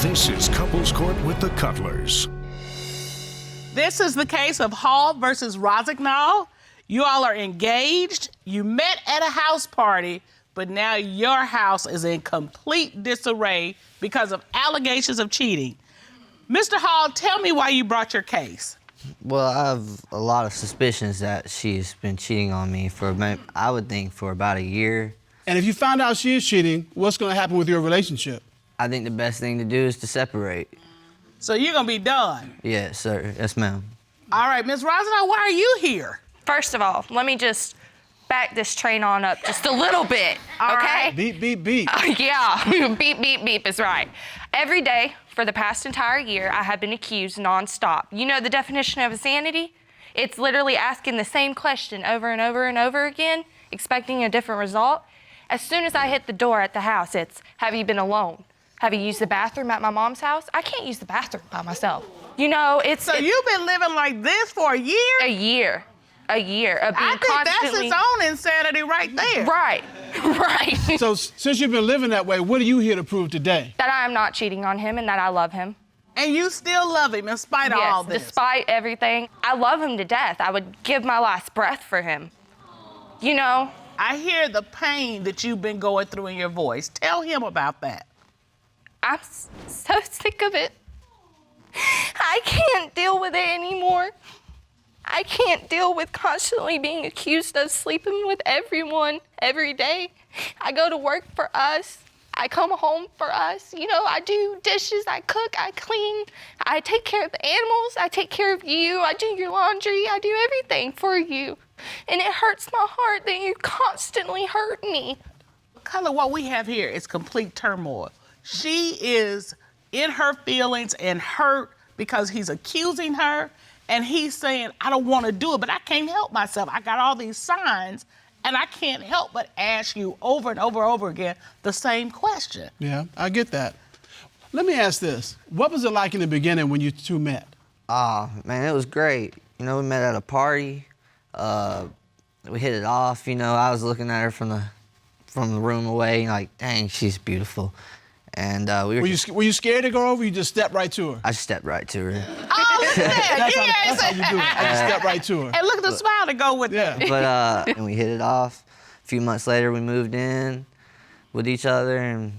This is Couples Court with the Cutlers. This is the case of Hall versus Rossignol. You all are engaged. You met at a house party, but now your house is in complete disarray because of allegations of cheating. Mr. Hall, tell me why you brought your case. Well, I have a lot of suspicions that she's been cheating on me for, I would think, for about a year. And if you find out she is cheating, what's going to happen with your relationship? I think the best thing to do is to separate. So you're gonna be done? Yes, sir. Yes, ma'am. All right, Ms. Rossignol, why are you here? First of all, let me just back this train on up just a little bit, okay? Beep, beep, beep. Yeah, beep, beep, beep is right. Every day for the past entire year, I have been accused nonstop. You know the definition of insanity? It's literally asking the same question over and over and over again, expecting a different result. As soon as I hit the door at the house, it's, have you been alone? Have you used the bathroom at my mom's house? I can't use the bathroom by myself. You know, So you've been living like this for a year? A year of being I think that's its own insanity right there. Right, right. So since you've been living that way, what are you here to prove today? That I am not cheating on him and that I love him. And you still love him in spite of all this? Despite everything. I love him to death. I would give my last breath for him. You know? I hear the pain that you've been going through in your voice. Tell him about that. I'm so sick of it. I can't deal with it anymore. I can't deal with constantly being accused of sleeping with everyone every day. I go to work for us. I come home for us. You know, I do dishes, I cook, I clean. I take care of the animals. I take care of you. I do your laundry. I do everything for you. And it hurts my heart that you constantly hurt me. Color, what we have here is complete turmoil. She is in her feelings and hurt because he's accusing her, and he's saying, I don't want to do it, but I can't help myself. I got all these signs, and I can't help but ask you over and over and over again the same question. Yeah, I get that. Let me ask this. What was it like in the beginning when you two met? Man, it was great. You know, we met at a party. We hit it off. You know, I was looking at her from the room away, like, dang, she's beautiful. And we were you scared to go over? You just stepped right to her. I stepped right to her. Oh, look at that. That's how you do it. I just stepped right to her. And look at the smile to go with it. But and we hit it off. A few months later, we moved in with each other, and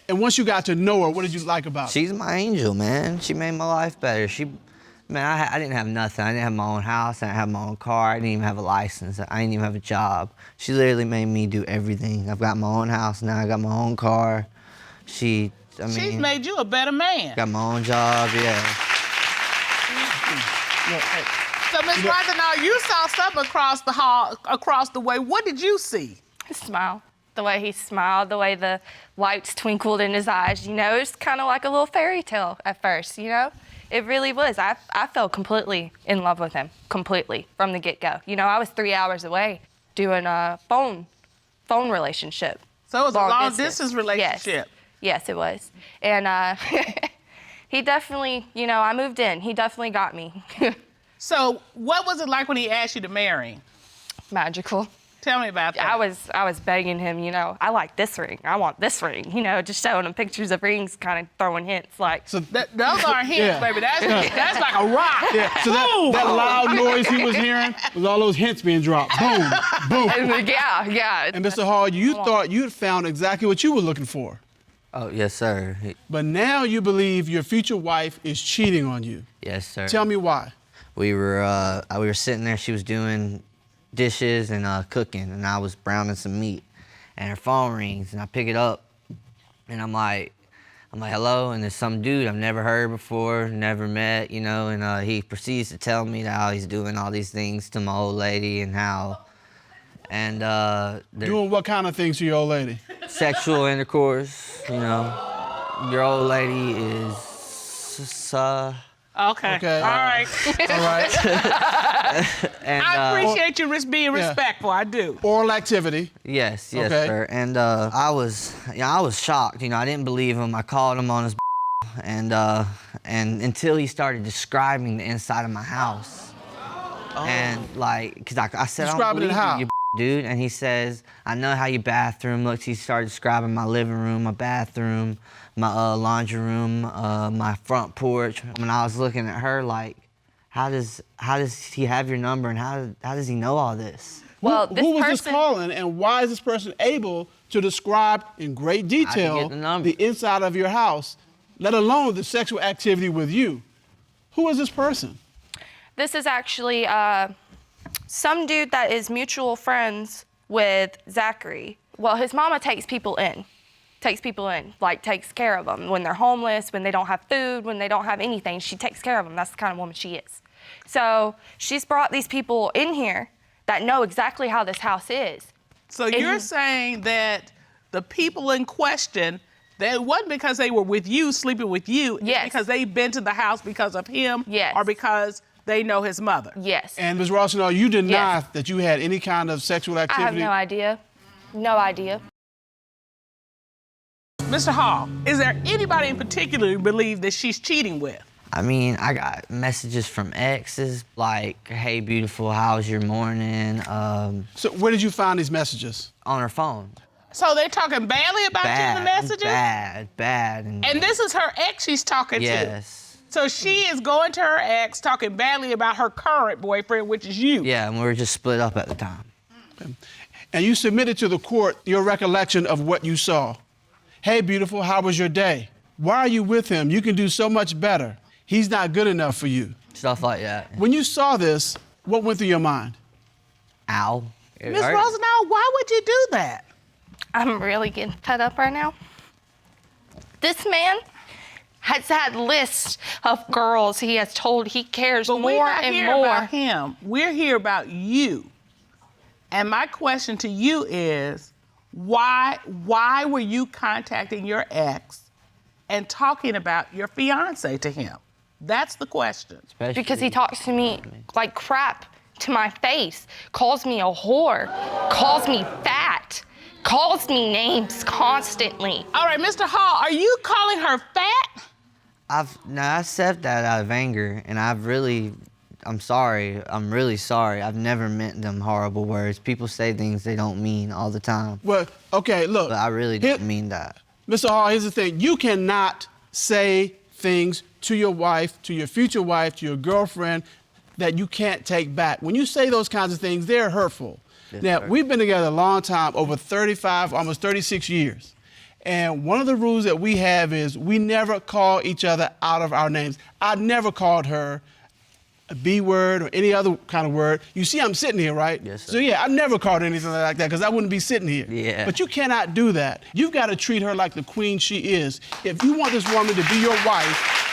once you got to know her, what did you like about her? She's my angel, man. She made my life better. I didn't have nothing. I didn't have my own house. I didn't have my own car. I didn't even have a license. I didn't even have a job. She literally made me do everything. I've got my own house now. I got my own car. She's made you a better man. Got my own job, yeah. So, Ms. Rossignol, you saw something across the hall, across the way. What did you see? His smile. The way he smiled, the way the lights twinkled in his eyes, you know, it's kind of like a little fairy tale at first, you know? It really was. I fell completely in love with him, completely, from the get-go. You know, I was 3 hours away doing a phone relationship. So it was a long-distance relationship? Yes, it was. And he definitely, you know, I moved in. He definitely got me. So what was it like when he asked you to marry him? Magical. Tell me about that. I was begging him, you know, I like this ring. I want this ring. You know, just showing him pictures of rings, kind of throwing hints like. So those aren't hints, baby. That's like a rock. Yeah. So that loud noise he was hearing was all those hints being dropped. Boom, boom. Yeah. And Mr. Hall, you thought you'd found exactly what you were looking for. Oh, yes, sir. But now you believe your future wife is cheating on you. Yes, sir. Tell me why. We were sitting there. She was doing dishes and cooking, and I was browning some meat. And her phone rings, and I pick it up, and I'm like, hello, and there's some dude I've never heard before, never met, you know, and he proceeds to tell me how he's doing all these things to my old lady and how, and doing what kind of things to your old lady? Sexual intercourse, you know. Your old lady is Okay. All right. All right. And, I appreciate you being respectful. I do. Oral activity. Yes, okay. sir. And I was shocked. You know, I didn't believe him. I called him on his and until he started describing the inside of my house, and like, cause I said, describe I don't believe it how? you. dude. And he says, I know how your bathroom looks. He started describing my living room, my bathroom, my laundry room, my front porch. When I was looking at her like, how does he have your number and how does he know all this? Well, Who was this calling, and why is this person able to describe in great detail the inside of your house, let alone the sexual activity with you? Who is this person? This is actually some dude that is mutual friends with Zachary. Well, his mama takes people in, like takes care of them when they're homeless, when they don't have food, when they don't have anything. She takes care of them. That's the kind of woman she is. So she's brought these people in here that know exactly how this house is. So you're saying that the people in question, that wasn't because they were with you, sleeping with you, yes, because they've been to the house because of him, yes, or because they know his mother? Yes. And Ms. Rossignol, you deny that you had any kind of sexual activity? I have no idea. No idea. Mr. Hall, is there anybody in particular you believe that she's cheating with? I mean, I got messages from exes like, hey, beautiful, how's your morning? So where did you find these messages? On her phone. So they're talking badly about you in the messages? Bad. And this is her ex she's talking to? Yes. So she is going to her ex, talking badly about her current boyfriend, which is you. Yeah, and we were just split up at the time. Okay. And you submitted to the court your recollection of what you saw. Hey, beautiful, how was your day? Why are you with him? You can do so much better. He's not good enough for you. Stuff like that. When you saw this, what went through your mind? Ow. Ms. Rossignol, why would you do that? I'm really getting fed up right now. This man has had lists of girls he has told he cares more and more. We're not here about him. We're here about you. And my question to you is, why were you contacting your ex and talking about your fiance to him? That's the question. Because he talks to me like crap to my face, calls me a whore, calls me fat, calls me names constantly. All right, Mr. Hall, are you calling her fat? I said that out of anger, and I'm sorry. I'm really sorry. I've never meant them horrible words. People say things they don't mean all the time. Well, okay, look. But I really didn't mean that. Mr. Hall, here's the thing. You cannot say things to your wife, to your future wife, to your girlfriend that you can't take back. When you say those kinds of things, they're hurtful. Yes, now, sir. we've been together a long time, over 35, almost 36 years. And one of the rules that we have is we never call each other out of our names. I never called her a B word or any other kind of word. You see I'm sitting here, right? Yes, sir. So yeah, I never called her anything like that because I wouldn't be sitting here. Yeah. But you cannot do that. You've got to treat her like the queen she is. If you want this woman to be your wife,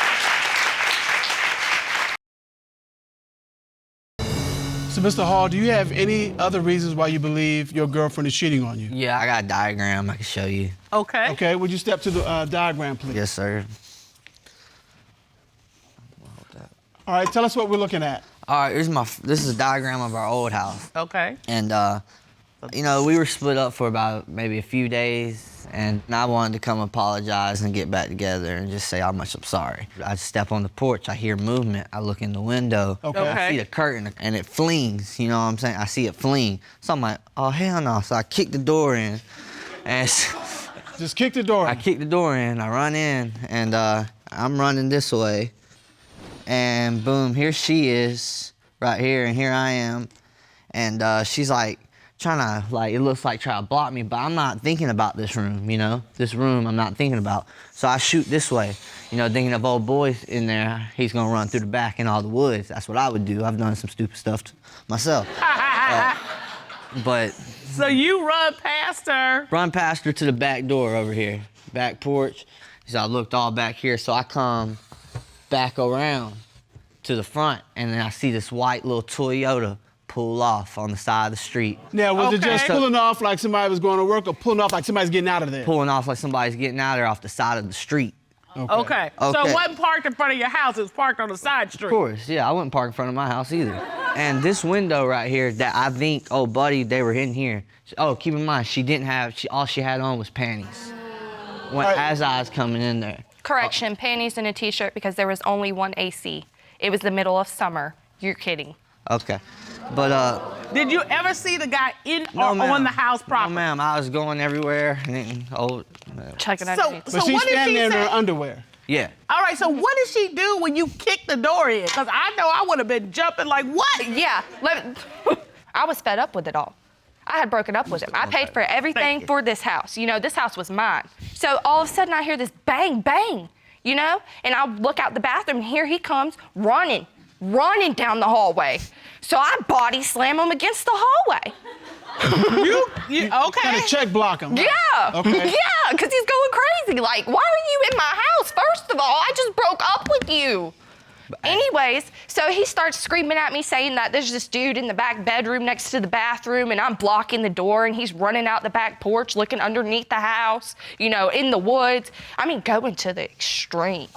so Mr. Hall, do you have any other reasons why you believe your girlfriend is cheating on you? Yeah, I got a diagram I can show you. Okay. Okay, would you step to the diagram, please? Yes, sir. All right, tell us what we're looking at. All right, this is a diagram of our old house. Okay. And, you know, we were split up for about maybe a few days, and I wanted to come apologize and get back together and just say how much I'm sorry. I step on the porch, I hear movement, I look in the window, Okay. I see the curtain, and it flings, you know what I'm saying? I see it fling. So I'm like, oh, hell no. So I kick the door in, and Just kick the door in. I kick the door in, I run in, and I'm running this way, and boom, here she is, right here, and here I am, and she's like, trying to, like, it looks like trying to block me, but I'm not thinking about this room, you know? This room I'm not thinking about. So I shoot this way, you know, thinking of old boys in there, he's gonna run through the back in all the woods. That's what I would do. I've done some stupid stuff myself. But So you run past her. run past her to the back door over here, back porch. So I looked all back here, so I come back around to the front, and then I see this white little Toyota pull off on the side of the street. Now, was it just Okay. pulling off like somebody was going to work or pulling off like somebody's getting out of there? Pulling off like somebody's getting out of there off the side of the street. Okay. So Okay. it wasn't parked in front of your house, it was parked on the side street. Of course, yeah, I wouldn't park in front of my house either. And this window right here that I think, oh, buddy, they were in here. Oh, keep in mind, she didn't have, all she had on was panties as I was coming in there. Correction, panties and a t-shirt because there was only one AC. It was the middle of summer. You're kidding. Okay. But, Did you ever see the guy in or no, ma'am. on the house property? No, ma'am. I was going everywhere. Checking So, underneath. But so she's what did standing she there in her say? underwear. Yeah. All right, so what did she do when you kicked the door in? Because I know I would have been jumping like, what? Yeah, I was fed up with it all. I had broken up with him. I paid for everything for this house. You know, this house was mine. So all of a sudden I hear this bang, bang, you know? And I look out the bathroom and here he comes running down the hallway. So I body slam him against the hallway. You okay? Kind of check block him. Yeah. Okay. Yeah, because he's going crazy. Like, why are you in my house? First of all, I just broke up with you. Anyways, so he starts screaming at me saying that there's this dude in the back bedroom next to the bathroom and I'm blocking the door and he's running out the back porch looking underneath the house, you know, in the woods. I mean, going to the extreme.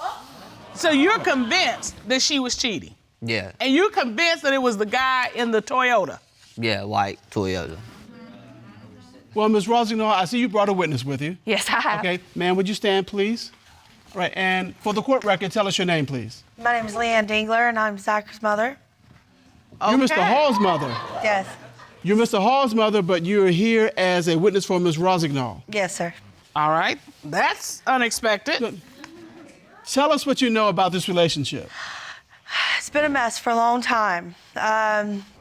So you're convinced that she was cheating? Yeah. And you're convinced that it was the guy in the Toyota? Yeah, white Toyota. Well, Ms. Rossignol, I see you brought a witness with you. Yes, I have. Okay, ma'am, would you stand, please? All right, and for the court record, tell us your name, please. My name is Leanne Dingler, and I'm Zach's mother. Okay. You're Mr. Hall's mother. Yes. You're Mr. Hall's mother, but you're here as a witness for Ms. Rossignol. Yes, sir. All right, that's unexpected. Tell us what you know about this relationship. It's been a mess for a long time.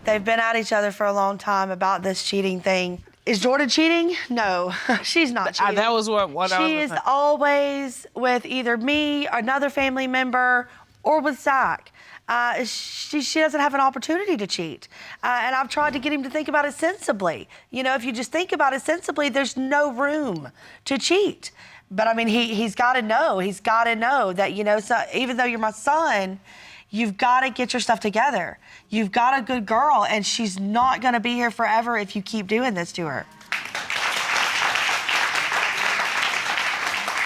They've been at each other for a long time about this cheating thing. Is Jordan cheating? No, she's not cheating. That was what I was She is always with either me, another family member, or with Zach. She doesn't have an opportunity to cheat. And I've tried to get him to think about it sensibly. You know, if you just think about it sensibly, there's no room to cheat. But I mean, he's got to know. He's got to know that, you know, so even though you're my son, you've got to get your stuff together. You've got a good girl, and she's not going to be here forever if you keep doing this to her.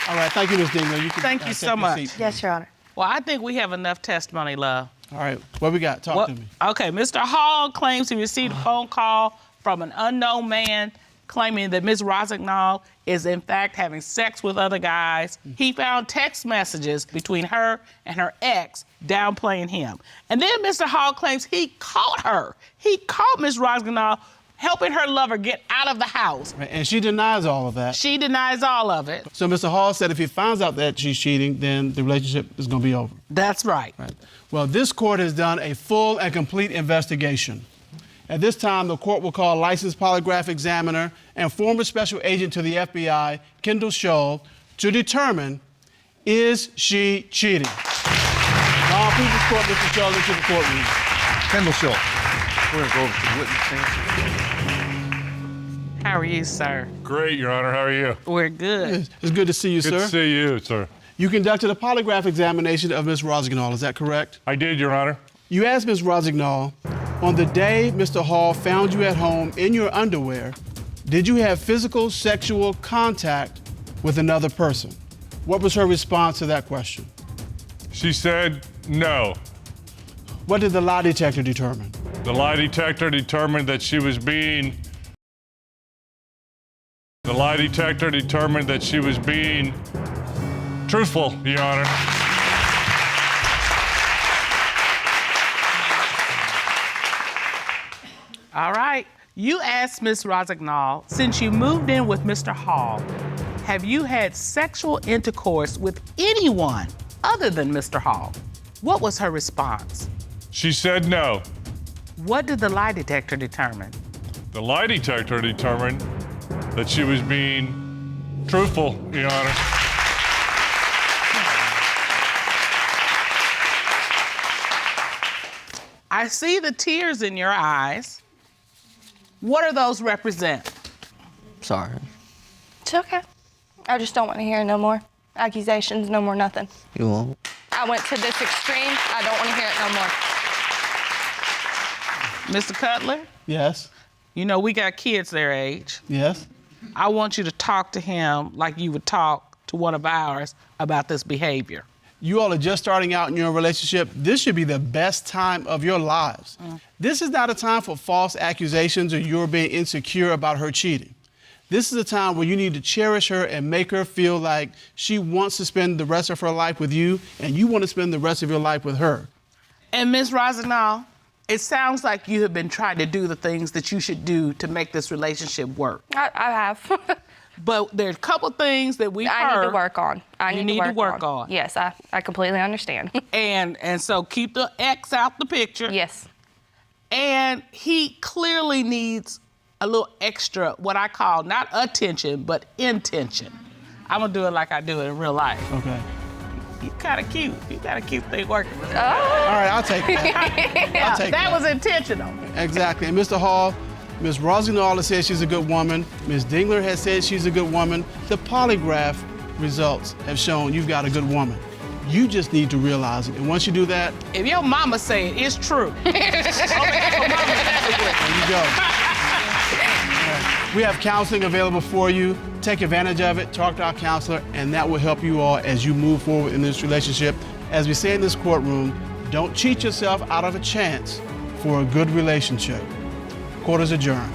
All right, thank you, Ms. Dingler. You can, Thank you take so your much. seat. Yes, Your Honor. Well, I think we have enough testimony, love. All right, what we got? Talk to me. Okay, Mr. Hall claims he received a phone call from an unknown man claiming that Ms. Rossignol is in fact having sex with other guys. He found text messages between her and her ex downplaying him. And then Mr. Hall claims he caught her. He caught Ms. Rossignol helping her lover get out of the house. Right, and she denies all of that. She denies all of it. So Mr. Hall said if he finds out that she's cheating, then the relationship is going to be over. That's right. Right. Well, this court has done a full and complete investigation. At this time, the court will call licensed polygraph examiner and former special agent to the FBI, Kendall Scholl, to determine, is she cheating? Now, please escort Mr. Scholl into the courtroom. Kendall Scholl. We're going to go over to the witness stand. How are you, sir? Great, Your Honor. How are you? We're good. It's good to see you, Good sir. to see you, sir. You conducted a polygraph examination of Ms. Rossignol, is that correct? I did, Your Honor. You asked Ms. Rossignol, on the day Mr. Hall found you at home in your underwear, did you have physical sexual contact with another person? What was her response to that question? She said no. What did the lie detector determine? The lie detector determined that she was being... The lie detector determined that she was being truthful, Your Honor. All right. You asked Ms. Rossignol, since you moved in with Mr. Hall, have you had sexual intercourse with anyone other than Mr. Hall? What was her response? She said no. What did the lie detector determine? The lie detector determined that she was being truthful, Your Honor. I see the tears in your eyes. What do those represent? Sorry. It's okay. I just don't want to hear no more accusations, no more nothing. You won't. I went to this extreme. I don't want to hear it no more. Mr. Cutler, Yes, you know we got kids their age. yes. I want you to talk to him like you would talk to one of ours about this behavior. You all are just starting out in your relationship. This should be the best time of your lives. This is not a time for false accusations or you're being insecure about her cheating. This is a time where you need to cherish her and make her feel like she wants to spend the rest of her life with you and you want to spend the rest of your life with her. And Ms. Rossignol, It sounds like you have been trying to do the things that you should do to make this relationship work. I have. But there's a couple things that we I heard. need to work on. You need to work on. Yes, I completely understand. And so keep the X out the picture. Yes. And he clearly needs a little extra, what I call not attention, but intention. I'm gonna do it like I do it in real life. Okay. You kind of cute. You got a cute thing working. All right, I'll take that. Yeah, I'll take that was intentional. Exactly. And Mr. Hall, Ms. Rossignol has said she's a good woman. Ms. Dingler has said she's a good woman. The polygraph results have shown you've got a good woman. You just need to realize it. And once you do that, If your mama say it, it's true. there you go. We have counseling available for you. Take advantage of it. Talk to our counselor, and that will help you all as you move forward in this relationship. As we say in this courtroom, don't cheat yourself out of a chance for a good relationship. Court is adjourned.